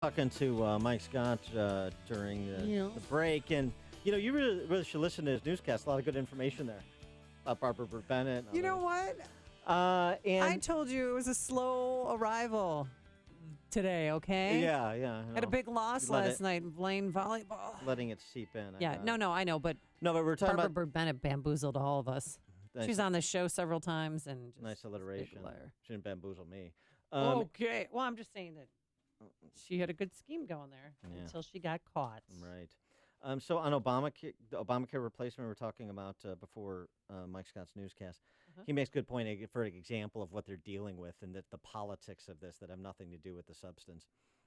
talking to Mike Scott during the break, and you really should listen to his newscast. A lot of good information there about Barbara Bennett. You know what? And I told you it was a slow arrival today, okay? yeah. Had a big loss last night playing volleyball. Letting it seep in. Yeah, no, I know, but we're talking Barbara Bennett bamboozled all of us. She's on the show several times and just nice alliteration. She didn't bamboozle me. Okay. Well, I'm just saying that she had a good scheme going there until she got caught. Right. So on Obamacare, the Obamacare replacement we were talking about before Mike Scott's newscast, he makes a good point for an example of what they're dealing with and that the politics of this that have nothing to do with the substance.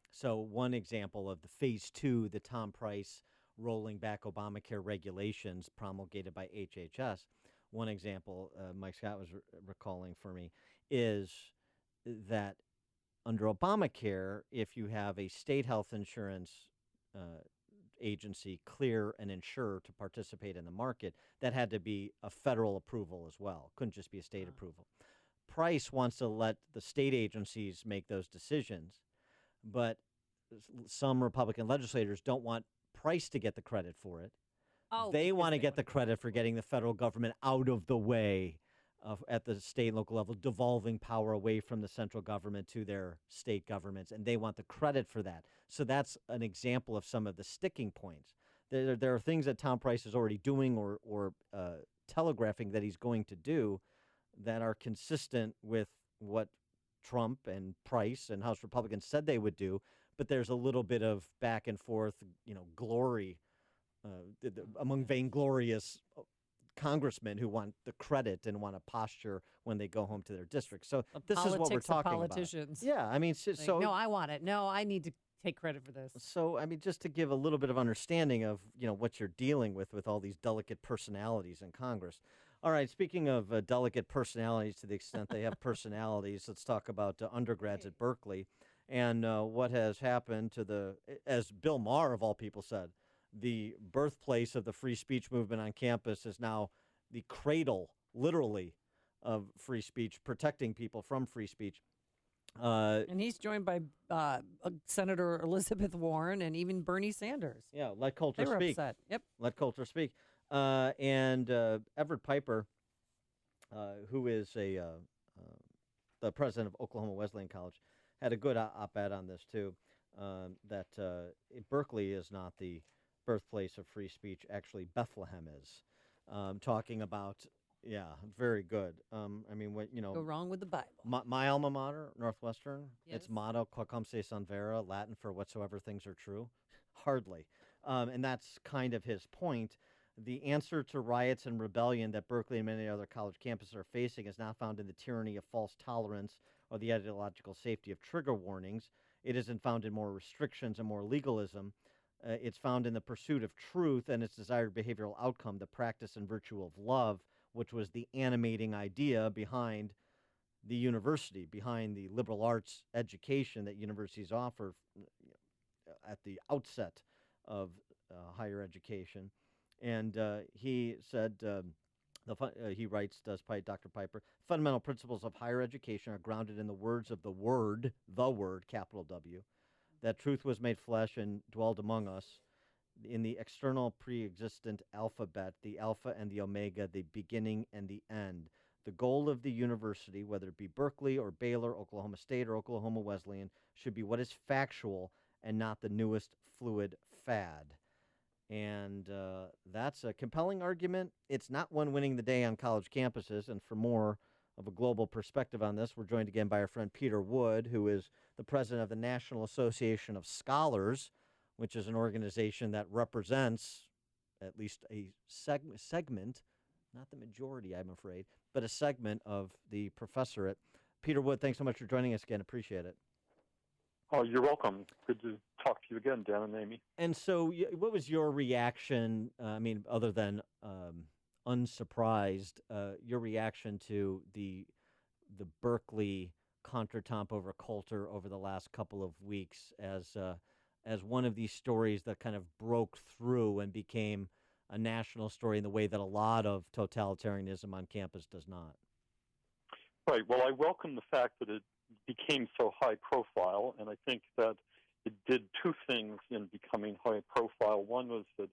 So one example of the phase 2, the Tom Price rolling back Obamacare regulations promulgated by HHS. One example Mike Scott was recalling for me is that under Obamacare, if you have a state health insurance agency clear an insurer to participate in the market, that had to be a federal approval as well. Couldn't just be a state approval. Price wants to let the state agencies make those decisions, but some Republican legislators don't want Price to get the credit for it. They want to get the credit for getting the federal government out of the way at the state and local level, devolving power away from the central government to their state governments, and they want the credit for that. So that's an example of some of the sticking points. There are things that Tom Price is already doing or telegraphing that he's going to do that are consistent with what Trump and Price and House Republicans said they would do, but there's a little bit of back and forth, glory among vainglorious congressmen who want the credit and want a posture when they go home to their district. So this is what we're talking politicians. about. Yeah, I mean, so no, I want it. No, I need to take credit for this. So, I mean, just to give a little bit of understanding of, what you're dealing with all these delicate personalities in Congress. All right, speaking of delicate personalities to the extent they have personalities, let's talk about undergrads at Berkeley and what has happened to as Bill Maher, of all people, said, the birthplace of the free speech movement on campus is now the cradle, literally, of free speech, protecting people from free speech. And he's joined by Senator Elizabeth Warren and even Bernie Sanders. Yeah, let Coulter they were speak. Upset. Yep. Let Coulter speak. And Everett Piper, who is the president of Oklahoma Wesleyan College, had a good op-ed on this, too, that Berkeley is not the birthplace of free speech. Actually, Bethlehem is. Talking about, very good. I mean, what go wrong with the Bible. My alma mater, Northwestern. Yes. Its motto, "Quacum se sunt vera," Latin for "whatsoever things are true." Hardly, and that's kind of his point. The answer to riots and rebellion that Berkeley and many other college campuses are facing is not found in the tyranny of false tolerance or the ideological safety of trigger warnings. It isn't found in more restrictions and more legalism. It's found in the pursuit of truth and its desired behavioral outcome, the practice and virtue of love, which was the animating idea behind the university, behind the liberal arts education that universities offer at the outset of higher education. And he said, he writes, Dr. Piper, fundamental principles of higher education are grounded in the words of the Word, capital W, that truth was made flesh and dwelled among us, in the external pre-existent alphabet, the alpha and the omega, the beginning and the end. The goal of the university, whether it be Berkeley or Baylor, Oklahoma State, or Oklahoma Wesleyan, should be what is factual and not the newest fluid fad. And that's a compelling argument. It's not one winning the day on college campuses. And for more of a global perspective on this, we're joined again by our friend Peter Wood, who is the president of the National Association of Scholars, which is an organization that represents at least a segment, not the majority, I'm afraid, but a segment of the professorate. Peter Wood, thanks so much for joining us again. Appreciate it. Oh, you're welcome. Good to talk to you again, Dan and Amy. And so what was your reaction, other than unsurprised, your reaction to the Berkeley contretemps over Coulter over the last couple of weeks as one of these stories that kind of broke through and became a national story in the way that a lot of totalitarianism on campus does not? Right. Well, I welcome the fact that it became so high profile, and I think that it did two things in becoming high profile. One was that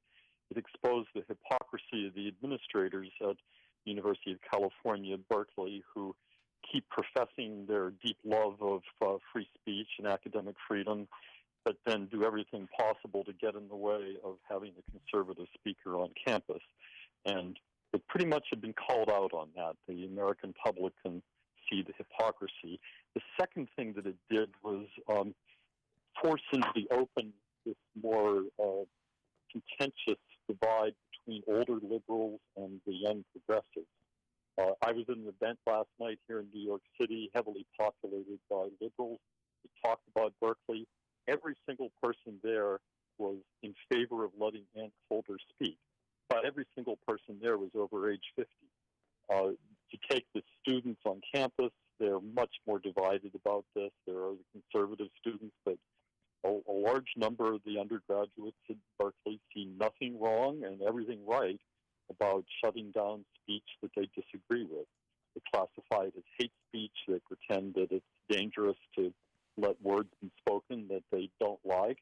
it exposed the hypocrisy of the administrators at the University of California, Berkeley, who keep professing their deep love of free speech and academic freedom, but then do everything possible to get in the way of having a conservative speaker on campus. And it pretty much had been called out on that. The American public can see the hypocrisy. The second thing that it did was force into the open this more contentious divide between older liberals and the young progressives. I was in an event last night here in New York City, heavily populated by liberals. We talked about Berkeley. Every single person there was in favor of letting Ann Coulter speak, but every single person there was over age 50. To take the students on campus, they're much more divided about this. There are the conservative students, but a large number of the undergraduates at Berkeley see nothing wrong and everything right about shutting down speech that they disagree with. They classify it as hate speech. They pretend that it's dangerous to let words be spoken that they don't like,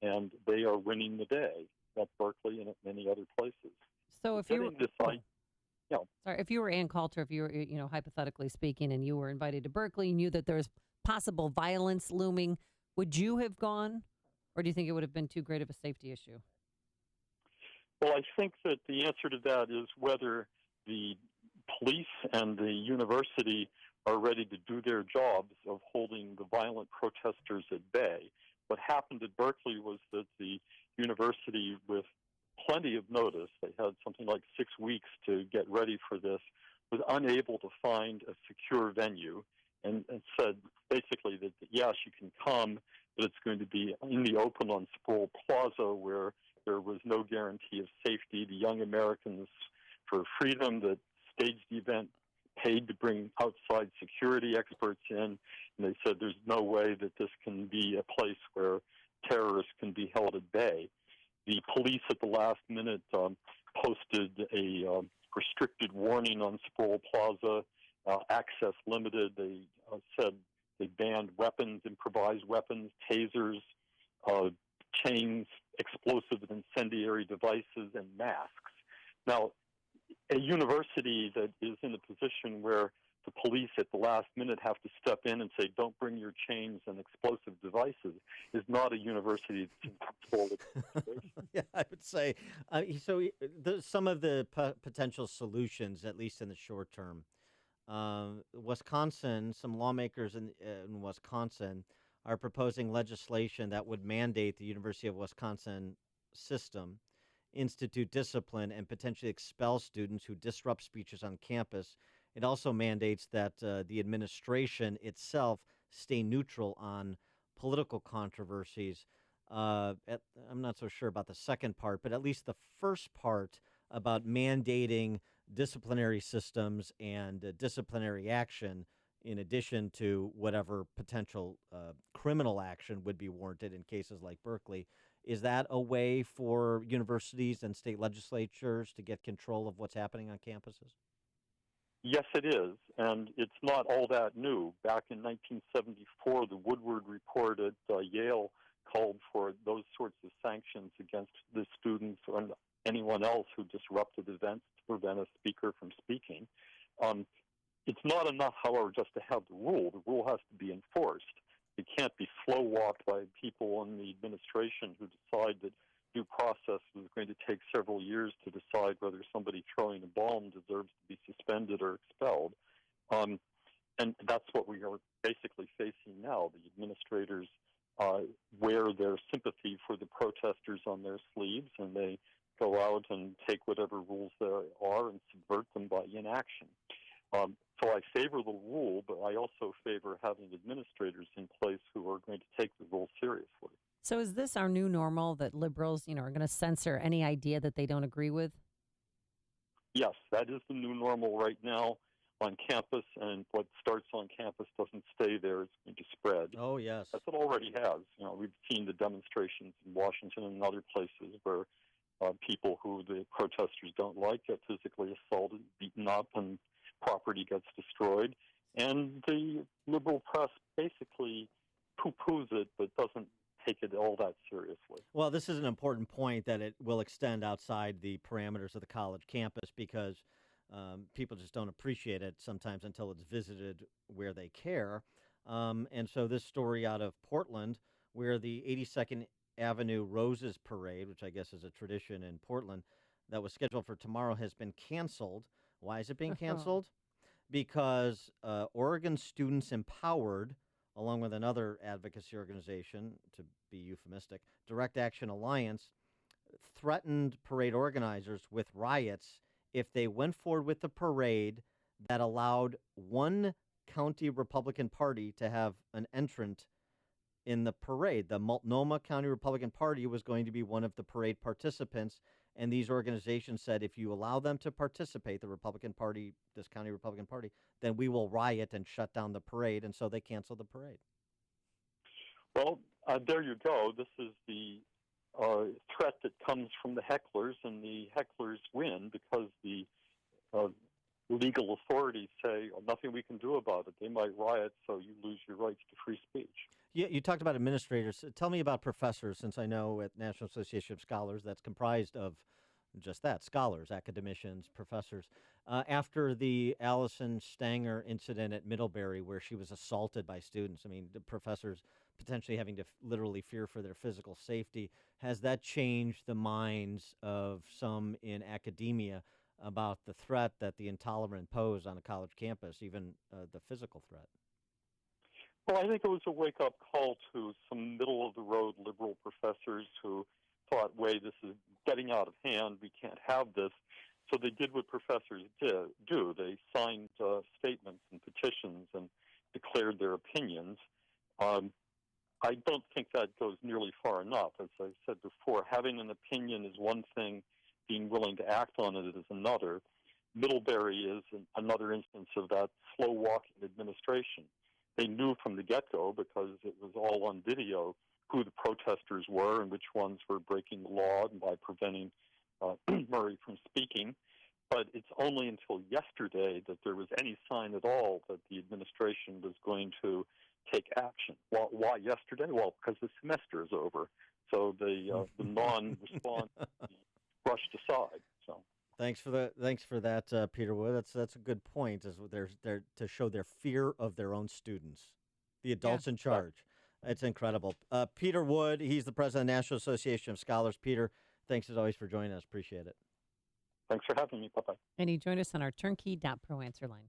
and they are winning the day at Berkeley and at many other places. So if you if you were Ann Coulter, if you were, hypothetically speaking, and you were invited to Berkeley, knew that there's possible violence looming, would you have gone, or do you think it would have been too great of a safety issue? Well, I think that the answer to that is whether the police and the university are ready to do their jobs of holding the violent protesters at bay. What happened at Berkeley was that the university, with plenty of notice, they had something like 6 weeks to get ready for this, was unable to find a secure venue and said basically that, yes, you can come, but it's going to be in the open on Sproul Plaza where there was no guarantee of safety. The Young Americans for Freedom that staged the event paid to bring outside security experts in, and they said there's no way that this can be a place where terrorists can be held at bay. The police at the last minute posted a restricted warning on Sproul Plaza, access limited. They said they banned weapons, improvised weapons, tasers, chains, explosive and incendiary devices, and masks. Now, a university that is in a position where the police at the last minute have to step in and say, don't bring your chains and explosive devices, is not a university that's in control of the situation. Yeah, I would say. Some of the potential solutions, at least in the short term, Wisconsin, some lawmakers in Wisconsin are proposing legislation that would mandate the University of Wisconsin system institute discipline and potentially expel students who disrupt speeches on campus. It also mandates that the administration itself stay neutral on political controversies. I'm not so sure about the second part, but at least the first part about mandating disciplinary systems and disciplinary action in addition to whatever potential criminal action would be warranted in cases like Berkeley. Is that a way for universities and state legislatures to get control of what's happening on campuses? Yes, it is, and it's not all that new. Back in 1974, the Woodward Report at Yale called for those sorts of sanctions against the students and anyone else who disrupted events to prevent a speaker from speaking. It's not enough, however, just to have the rule. The rule has to be enforced. It can't be slow-walked by people in the administration who decide that due process is going to take several years to decide whether somebody throwing a bomb deserves to be suspended or expelled. And that's what we are basically facing now. The administrators wear their sympathy for the protesters on their sleeves, and they go out and take whatever rules there are and subvert them by inaction. So I favor the rule, but I also favor having administrators in place who are going to take the rule seriously. So is this our new normal, that liberals, are going to censor any idea that they don't agree with? Yes, that is the new normal right now on campus, and what starts on campus doesn't stay there. It's going to spread. Oh, yes. As it already has. We've seen the demonstrations in Washington and other places where people who the protesters don't like get physically assaulted, beaten up, and property gets destroyed. And the liberal press basically poo-poos it, but doesn't take it all that seriously. Well, this is an important point that it will extend outside the parameters of the college campus because people just don't appreciate it sometimes until it's visited where they care. And so this story out of Portland, where the 82nd Avenue Roses Parade, which I guess is a tradition in Portland, that was scheduled for tomorrow has been canceled. Why is it being canceled? Because Oregon Students Empowered, along with another advocacy organization, to be euphemistic, Direct Action Alliance, threatened parade organizers with riots if they went forward with the parade that allowed one county Republican Party to have an entrant in the parade. The Multnomah County Republican Party was going to be one of the parade participants, and these organizations said if you allow them to participate, the Republican Party, this county Republican Party, then we will riot and shut down the parade, and so they canceled the parade. Well, there you go. This is the threat that comes from the hecklers, and the hecklers win because the legal authorities say nothing we can do about it. They might riot, so you lose your rights to free speech. Yeah, you talked about administrators. Tell me about professors, since I know at National Association of Scholars that's comprised of just that, scholars, academicians, professors. After the Allison Stanger incident at Middlebury where she was assaulted by students, I mean, the professors potentially having to literally fear for their physical safety, has that changed the minds of some in academia about the threat that the intolerant pose on a college campus, even the physical threat? Well, I think it was a wake-up call to some middle-of-the-road liberal professors who thought, wait, this is getting out of hand. We can't have this. So they did what professors do. They signed statements and petitions and declared their opinions. I don't think that goes nearly far enough. As I said before, having an opinion is one thing. Being willing to act on it is another. Middlebury is another instance of that slow-walking administration. They knew from the get-go, because it was all on video, who the protesters were and which ones were breaking the law by preventing Murray from speaking. But it's only until yesterday that there was any sign at all that the administration was going to take action. Why yesterday? Well, because the semester is over. So the non-response brushed aside. So thanks for that, Peter Wood. That's a good point. Is they're to show their fear of their own students, the adults in charge. It's incredible. Peter Wood, he's the president of the National Association of Scholars. Peter, thanks as always for joining us. Appreciate it. Thanks for having me. Bye-bye. And he joined us on our turnkey.pro answer line.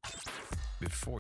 Before